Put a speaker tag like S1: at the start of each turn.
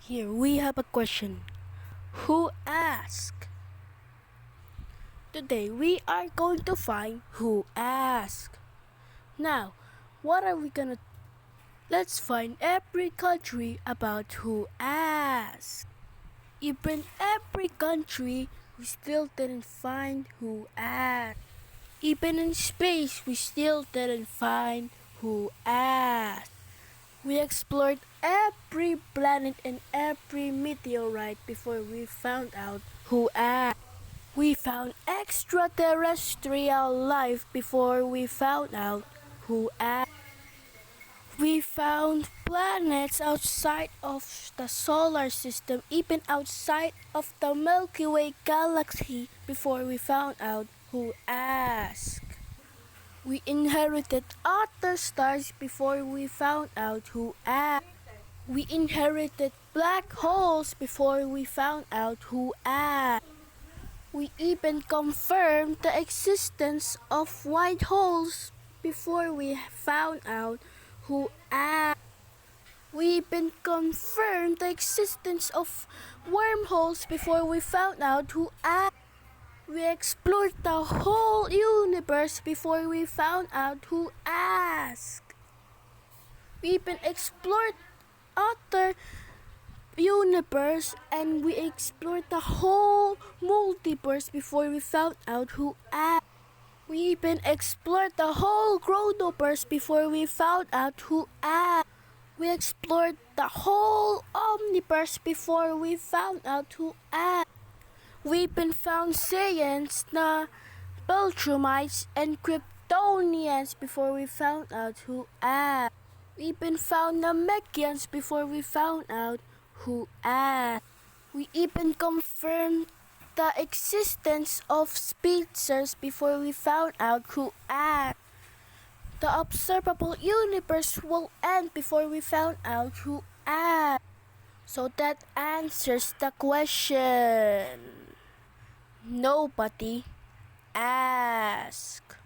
S1: Here we have a question. Who asked? Today we are going to find who asked. Now, what are we gonna? Let's find every country about who asked. Even every country, we still didn't find who asked. Even in space, we still didn't find who asked. We explored every planet and every meteorite before we found out who asked. We found extraterrestrial life before we found out who asked. We found planets outside of the solar system, even outside of the Milky Way galaxy before we found out who asked. We inherited other stars before we found out who asked. We inherited black holes before we found out who asked. We even confirmed the existence of white holes before we found out who asked. We even confirmed the existence of wormholes before we found out who asked. We explored the whole universe before we found out who asked. We even explored other universe and we explored the whole multiverse before we found out who asked. We even explored the whole chronoverse before we found out who asked. We explored the whole omniverse before we found out who asked. We even found Saiyans, the Beltramites, and Kryptonians before we found out who asked. We even found Namekians before we found out who asked. We even confirmed the existence of Spitzers before we found out who asked. The observable universe will end before we found out who asked. So that answers the question. Nobody asked.